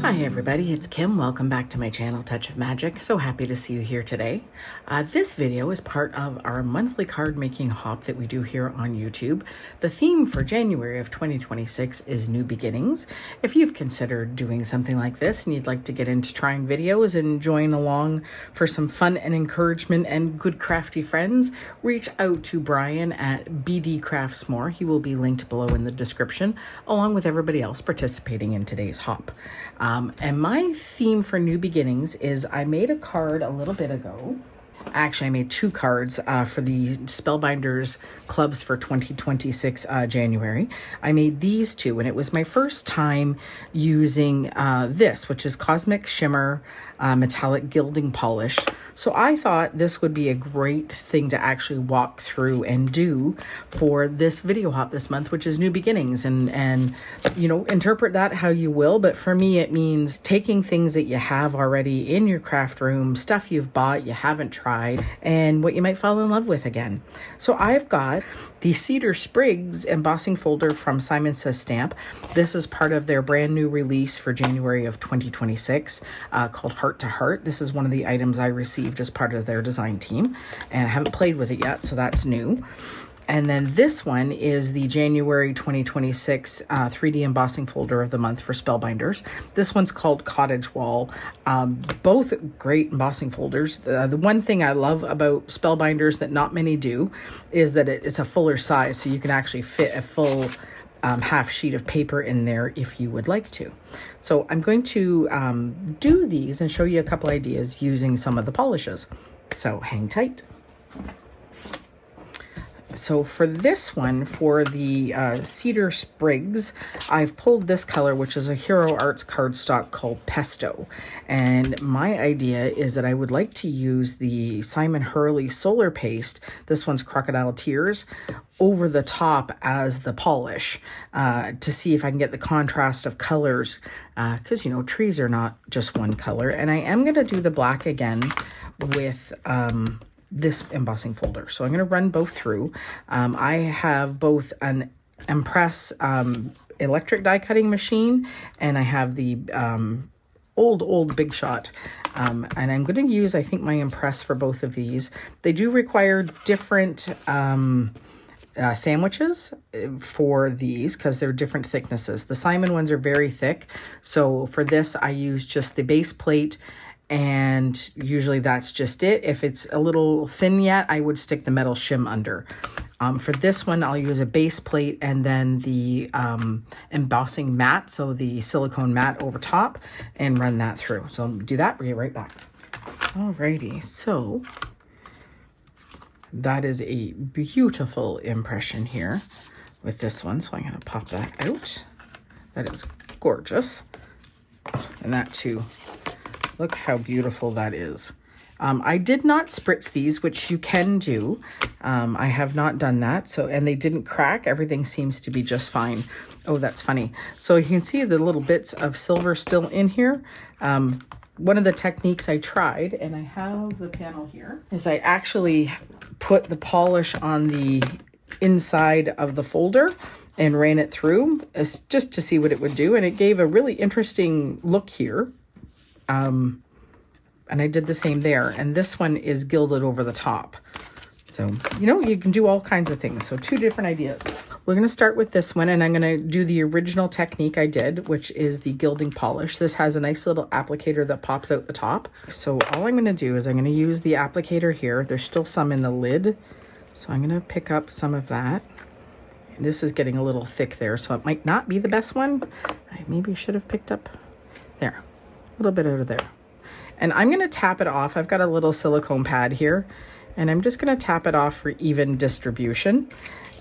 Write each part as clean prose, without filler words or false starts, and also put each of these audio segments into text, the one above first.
Hi everybody, it's Kim. Welcome back to my channel, Touch of Magic. So happy to see you here today. This video is part of our monthly card making hop that we do here on YouTube. The theme for January of 2026 is New Beginnings. If you've considered doing something like this and you'd like to get into trying videos and join along for some fun and encouragement and good crafty friends, reach out to Brian at BD Crafts More. He will be linked below in the description, along with everybody else participating in today's hop. And my theme for New Beginnings is I made a card a little bit ago. Actually, I made two cards for the Spellbinders clubs for 2026 January. I made these two, and it was my first time using this, which is Cosmic Shimmer Metallic Gilding Polish. So I thought this would be a great thing to actually walk through and do for this video hop this month, which is New Beginnings. And you know, interpret that how you will. But for me, it means taking things that you have already in your craft room, stuff you've bought, you haven't tried, and what you might fall in love with again. So I've got the Cedar Sprigs embossing folder from Simon Says Stamp. This is part of their brand new release for January of 2026 called Heart to Heart. This is one of the items I received as part of their design team, and I haven't played with it yet, so that's new. And then this one is the January 2026 3D embossing folder of the month for Spellbinders. This one's called Cottage Wall. Both great embossing folders. The one thing I love about Spellbinders that not many do is that it's a fuller size, so you can actually fit a full half sheet of paper in there if you would like to. So I'm going to do these and show you a couple ideas using some of the polishes. So hang tight. So for this one, for the Cedar Sprigs, I've pulled this color, which is a Hero Arts cardstock called Pesto. And my idea is that I would like to use the Simon Hurley Solar Paste, this one's Crocodile Tears, over the top as the polish to see if I can get the contrast of colors, because, you know, trees are not just one color. And I am going to do the black again with this embossing folder. So I'm going to run both through. I have both an Impress electric die cutting machine, and I have the old Big Shot. And I'm going to use, I think, my Impress for both of these. They do require different sandwiches for these because they're different thicknesses. The Simon ones are very thick. So for this, I use just the base plate, and usually that's just it. If it's a little thin yet, I would stick the metal shim under. For this one, I'll use a base plate and then the embossing mat, so the silicone mat over top, and run that through. So I'll do that, we'll get right back. Alrighty, so that is a beautiful impression here with this one. So I'm gonna pop that out. That is gorgeous. And that too. Look how beautiful that is. I did not spritz these, which you can do. I have not done that. So, and they didn't crack. Everything seems to be just fine. Oh, that's funny. So you can see the little bits of silver still in here. One of the techniques I tried, and I have the panel here, is I actually put the polish on the inside of the folder and ran it through just to see what it would do. And it gave a really interesting look here. And I did the same there. And this one is gilded over the top. So, you know, you can do all kinds of things. So two different ideas. We're going to start with this one, and I'm going to do the original technique I did, which is the gilding polish. This has a nice little applicator that pops out the top. So all I'm going to do is I'm going to use the applicator here. There's still some in the lid. So I'm going to pick up some of that. This is getting a little thick there, so it might not be the best one. I maybe should have picked up there. A little bit out of there. And I'm going to tap it off. I've got a little silicone pad here, and I'm just going to tap it off for even distribution.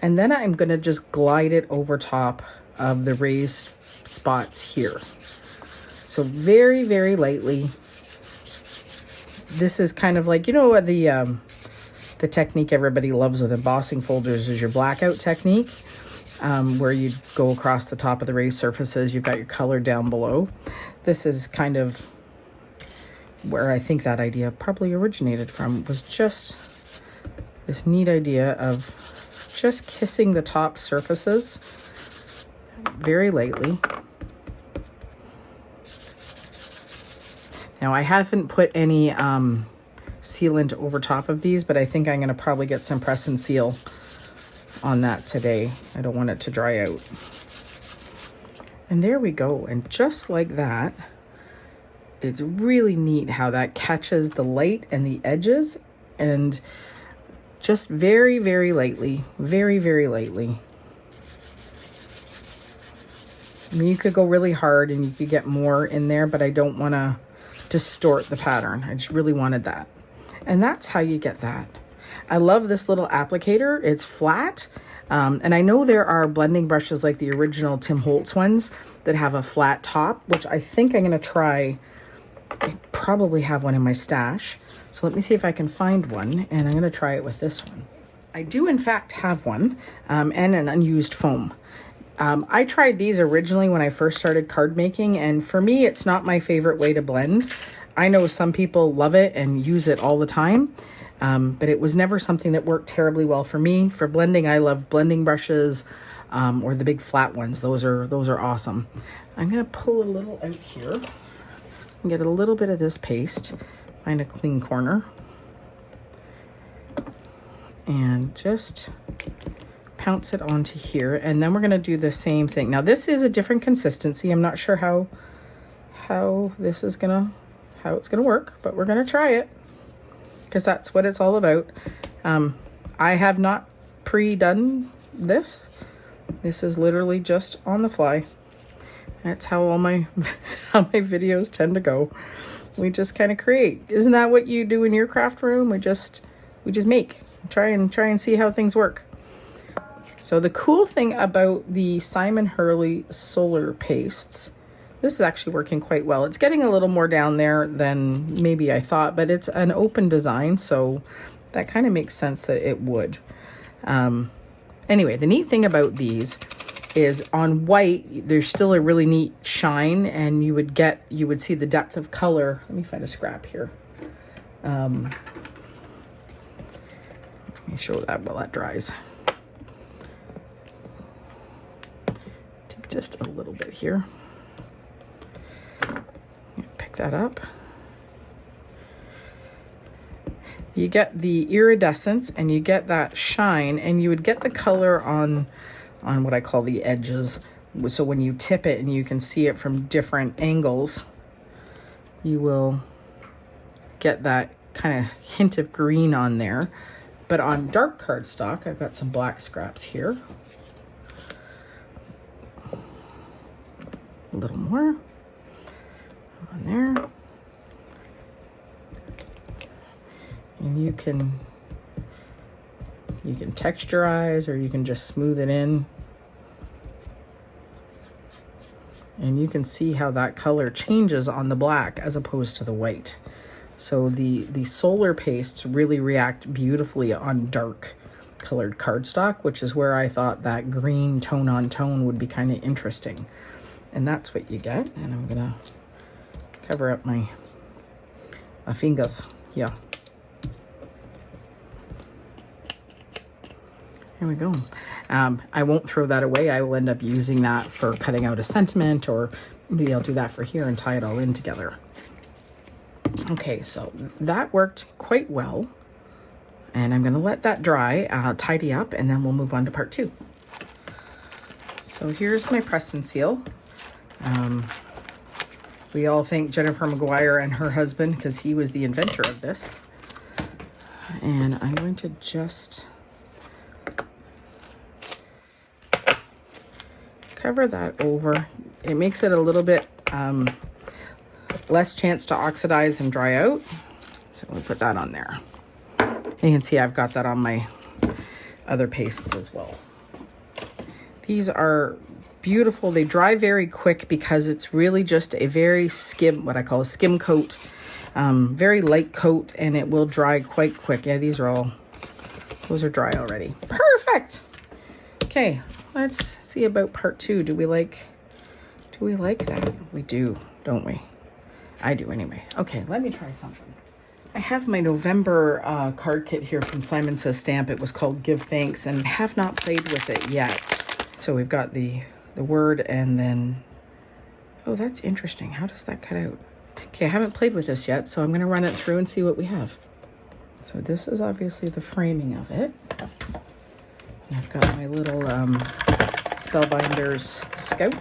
And then I'm going to just glide it over top of the raised spots here. So very, very lightly. This is kind of like, you know, the technique everybody loves with embossing folders is your blackout technique, where you go across the top of the raised surfaces. You've got your color down below. This is kind of where I think that idea probably originated from, was just this neat idea of just kissing the top surfaces very lightly. Now I haven't put any sealant over top of these, but I think I'm gonna probably get some press and seal on that today. I don't want it to dry out. And there we go. And just like that, it's really neat how that catches the light and the edges, and just very, very lightly, very, very lightly. I mean, you could go really hard and you could get more in there, but I don't want to distort the pattern. I just really wanted that. And that's how you get that. I love this little applicator. It's flat. And I know there are blending brushes like the original Tim Holtz ones that have a flat top, which I think I'm going to try. I probably have one in my stash. So let me see if I can find one, and I'm going to try it with this one. I do in fact have one, and an unused foam. I tried these originally when I first started card making, and for me, it's not my favorite way to blend. I know some people love it and use it all the time, but it was never something that worked terribly well for me. For blending, I love blending brushes, or the big flat ones. Those are awesome. I'm going to pull a little out here and get a little bit of this paste, find a clean corner, and just pounce it onto here. And then we're going to do the same thing. Now this is a different consistency. I'm not sure how this is gonna, how it's gonna work, but we're gonna try it because that's what it's all about. I have not pre-done this. This is literally just on the fly. That's how all my how my videos tend to go. We just kind of create. Isn't that what you do in your craft room? We just make, try and see how things work. So the cool thing about the Simon Hurley solar pastes, this is actually working quite well. It's getting a little more down there than maybe I thought, but it's an open design, so that kind of makes sense that it would. Anyway, the neat thing about these is on white, there's still a really neat shine, and you would see the depth of color. Let me find a scrap here. Let me show that while that dries. Take just a little bit here. Pick that up. You get the iridescence and you get that shine, and you would get the color on what I call the edges. So when you tip it and you can see it from different angles, you will get that kind of hint of green on there. But on dark cardstock, I've got some black scraps here. A little more on there. And you can texturize, or you can just smooth it in. And you can see how that color changes on the black as opposed to the white. So the solar pastes really react beautifully on dark colored cardstock, which is where I thought that green tone on tone would be kind of interesting. And that's what you get. And I'm gonna cover up my fingers. Yeah. Here we go. I won't throw that away. I will end up using that for cutting out a sentiment, or maybe I'll do that for here and tie it all in together. Okay, so that worked quite well. And I'm gonna let that dry, tidy up, and then we'll move on to part 2. So here's my press and seal. We all thank Jennifer McGuire and her husband because he was the inventor of this. And I'm going to just cover that over. It makes it a little bit less chance to oxidize and dry out. So we'll put that on there. You can see I've got that on my other pastes as well. These are beautiful. They dry very quick because it's really just a very skim, what I call a skim coat, very light coat, and it will dry quite quick. Yeah, these are all, those are dry already. Perfect. Okay, let's see about part 2. Do we like that? We do, don't we? I do anyway. Okay, let me try something. I have my November card kit here from Simon Says Stamp. It was called Give Thanks, and have not played with it yet. So we've got the word, and then, oh, that's interesting. How does that cut out? Okay, I haven't played with this yet, so I'm gonna run it through and see what we have. So this is obviously the framing of it. And I've got my little Spellbinders Scout.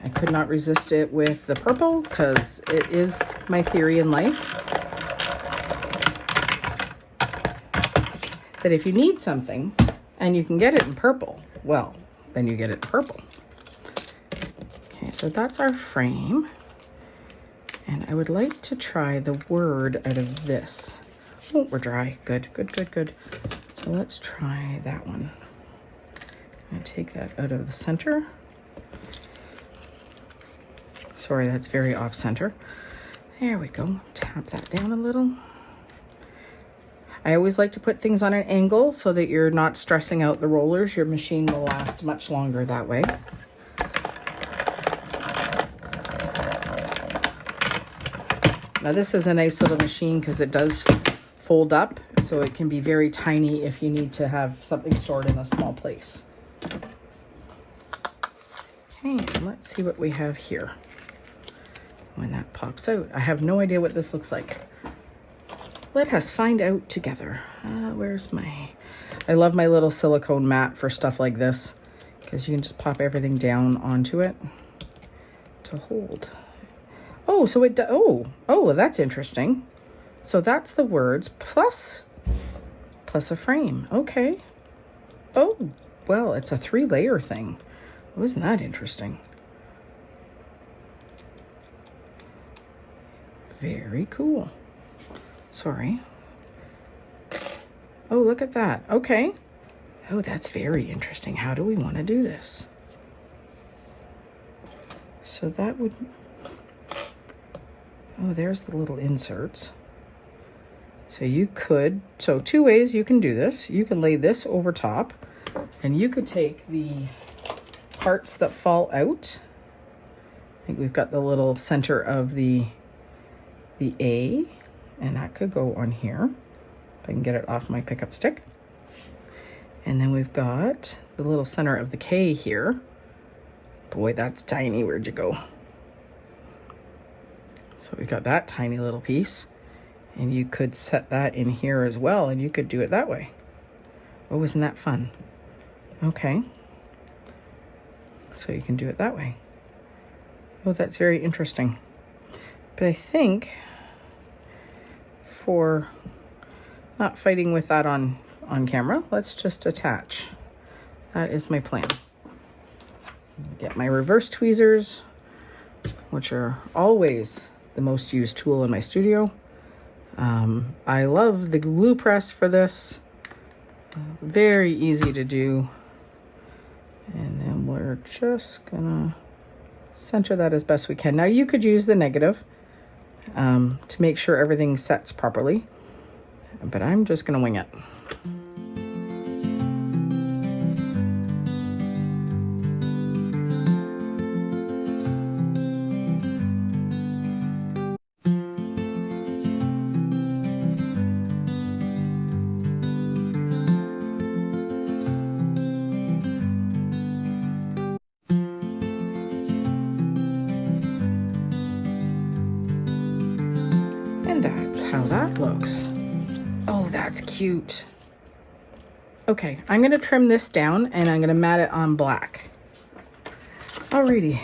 I could not resist it with the purple because it is my theory in life that if you need something and you can get it in purple, well, then you get it purple. Okay, so that's our frame. And I would like to try the word out of this. Oh, we're dry. Good, good, good, good. So let's try that one. I'm gonna take that out of the center. Sorry, that's very off center. There we go. Tap that down a little. I always like to put things on an angle so that you're not stressing out the rollers. Your machine will last much longer that way. Now this is a nice little machine because it does fold up, so it can be very tiny if you need to have something stored in a small place. Okay, let's see what we have here when that pops out. I have no idea what this looks like. Let us find out together. Where's my... I love my little silicone mat for stuff like this because you can just pop everything down onto it to hold. Oh, so it... Oh, that's interesting. So that's the words plus a frame. Okay. Oh, well, it's a 3-layer thing. Oh, isn't that interesting? Very cool. Sorry. Oh, look at that. Okay. Oh, that's very interesting. How do we want to do this? So that would... Oh, there's the little inserts. So you could... So 2 ways you can do this. You can lay this over top, and you could take the parts that fall out. I think we've got the little center of the A, and that could go on here if I can get it off my pickup stick. And then we've got the little center of the K here. Boy, that's tiny. Where'd you go? So we've got that tiny little piece, and you could set that in here as well, and you could do it that way. Oh, isn't that fun? Okay. So you can do it that way. Oh, that's very interesting. But I think for not fighting with that on camera, let's just attach. That is my plan. Get my reverse tweezers, which are always the most used tool in my studio. I love the glue press for this. Very easy to do. And then we're just gonna center that as best we can. Now you could use the negative to make sure everything sets properly, but I'm just gonna wing it. And that's how that looks. Oh, that's cute. Okay, I'm gonna trim this down and I'm gonna mat it on black. Alrighty,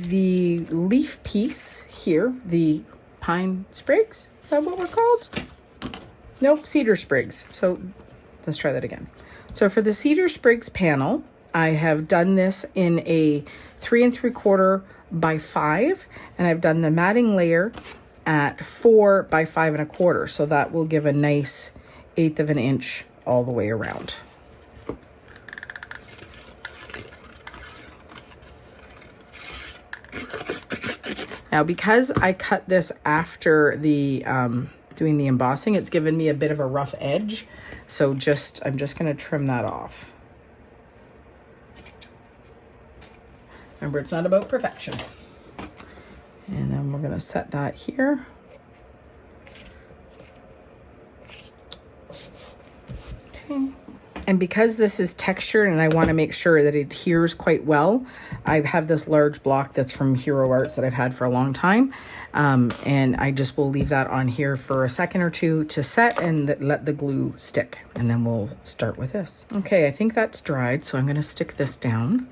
the leaf piece here, the pine sprigs, is that what we're called? Nope, cedar sprigs. So let's try that again. So for the cedar sprigs panel, I have done this in a 3 3/4 by 5, and I've done the matting layer at 4 by 5 1/4. So that will give a nice 1/8 of an inch all the way around. Now, because I cut this after the doing the embossing, it's given me a bit of a rough edge. So I'm just going to trim that off. Remember, it's not about perfection. And then we're going to set that here. Okay. And because this is textured and I want to make sure that it adheres quite well, I have this large block that's from Hero Arts that I've had for a long time. And I just will leave that on here for a second or two to set and let the glue stick. And then we'll start with this. Okay, I think that's dried, so I'm going to stick this down.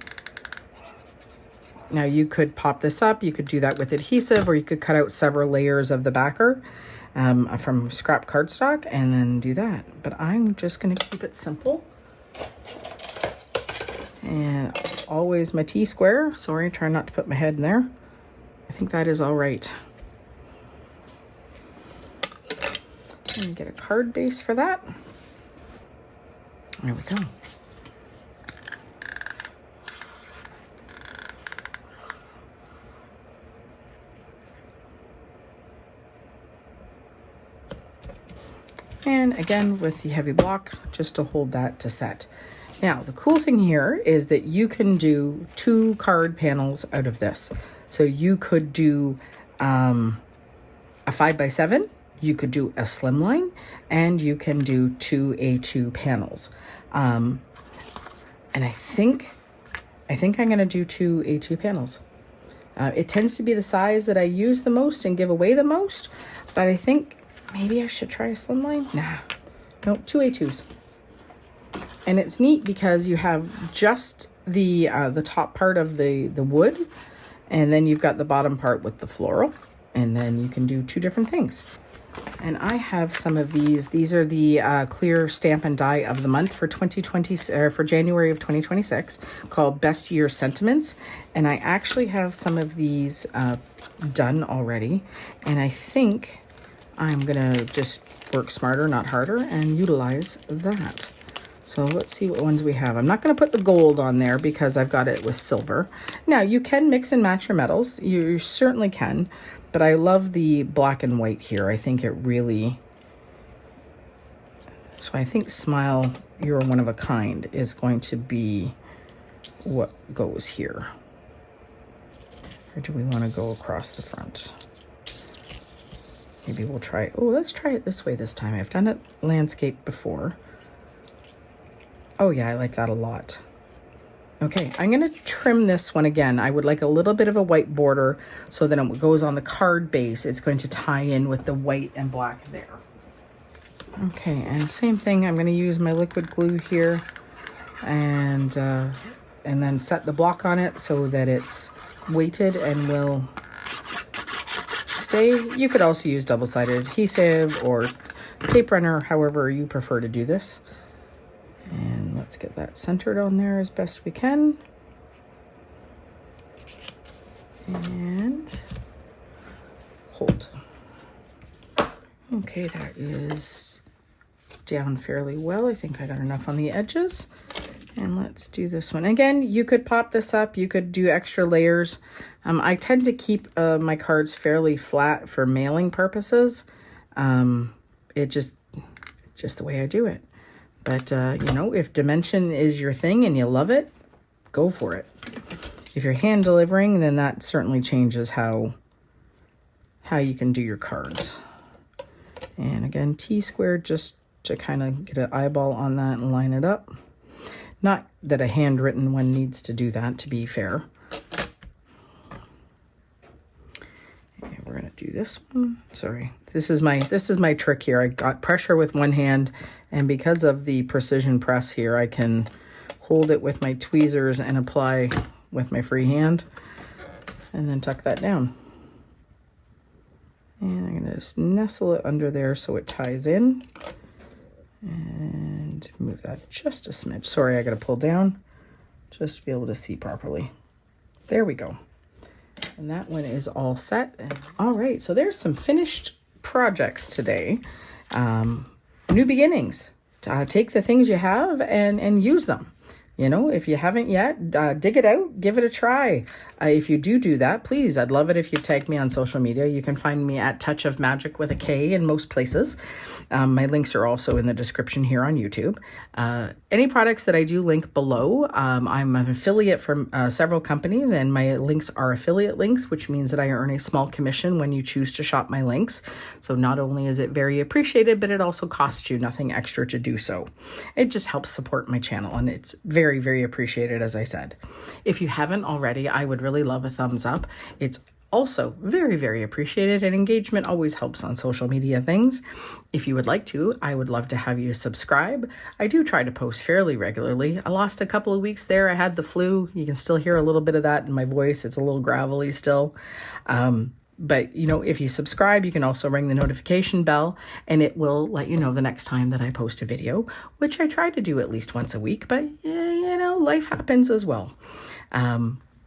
Now you could pop this up, you could do that with adhesive, or you could cut out several layers of the backer from scrap cardstock and then do that. But I'm just going to keep it simple. And always my T-square. Sorry, trying not to put my head in there. I think that is all right. And get a card base for that. There we go. And again, with the heavy block, just to hold that to set. Now, the cool thing here is that you can do 2 card panels out of this. So you could do a 5x7, you could do a slimline, and you can do 2 A2 panels. And I think I'm gonna do 2 A2 panels. It tends to be the size that I use the most and give away the most, but I think maybe I should try a slimline. Nah, no, 2 A2s. And it's neat because you have just the top part of the wood, and then you've got the bottom part with the floral, and then you can do 2 different things. And I have some of these. These are the clear stamp and die of the month for 2020 for January of 2026, called Best Year Sentiments. And I actually have some of these done already, and I think I'm gonna just work smarter, not harder, and utilize that. So let's see what ones we have. I'm not gonna put the gold on there because I've got it with silver. Now you can mix and match your metals. You certainly can, but I love the black and white here. I think it really, so I think Smile, You're One of a Kind is going to be what goes here. Or do we wanna go across the front? Maybe we'll try, oh, let's try it this way this time. I've done it landscape before. Oh yeah, I like that a lot. Okay, I'm gonna trim this one again. I would like a little bit of a white border so that it goes on the card base. It's going to tie in with the white and black there. Okay, and same thing, I'm gonna use my liquid glue here and then set the block on it so that it's weighted and will stay. You could also use double-sided adhesive or tape runner, however you prefer to do this. And let's get that centered on there as best we can. And hold. Okay, that is down fairly well. I think I got enough on the edges. And let's do this one. Again, you could pop this up. You could do extra layers. I tend to keep my cards fairly flat for mailing purposes. It's just the way I do it. But, you know, if dimension is your thing and you love it, go for it. If you're hand delivering, then that certainly changes how you can do your cards. And again, T-squared just to kind of get an eyeball on that and line it up. Not that a handwritten one needs to do that, to be fair. And we're gonna do this one. Sorry, this is my trick here. I got pressure with one hand, and because of the precision press here, I can hold it with my tweezers and apply with my free hand, and then tuck that down. And I'm gonna just nestle it under there so it ties in. And move that just a smidge. Sorry, I gotta pull down just to be able to see properly. There we go. And that one is all set. All right, so there's some finished projects today. New beginnings. Take the things you have and use them. You know, if you haven't yet, dig it out, give it a try. If you do that, please, I'd love it if you tag me on social media. You can find me at Touch of Magic with a K in most places. My links are also in the description here on YouTube. Any products that I do link below, I'm an affiliate from several companies, and my links are affiliate links, which means that I earn a small commission when you choose to shop my links. So not only is it very appreciated, but it also costs you nothing extra to do so. It just helps support my channel, and it's very, very appreciated, as I said. If you haven't already, I would really love a thumbs up. It's also very, very appreciated, and engagement always helps on social media things. If you would like to, I would love to have you subscribe. I do try to post fairly regularly. I lost a couple of weeks there. I had the flu. You can still hear a little bit of that in my voice. It's a little gravelly still. But, you know, if you subscribe, you can also ring the notification bell, and it will let you know the next time that I post a video, which I try to do at least once a week, but, you know, life happens as well.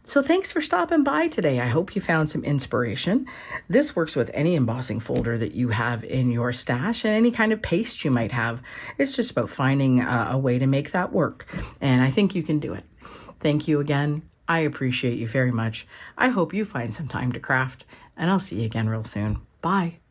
So thanks for stopping by today. I hope you found some inspiration. This works with any embossing folder that you have in your stash and any kind of paste you might have. It's just about finding a way to make that work, and I think you can do it. Thank you again. I appreciate you very much. I hope you find some time to craft, and I'll see you again real soon. Bye.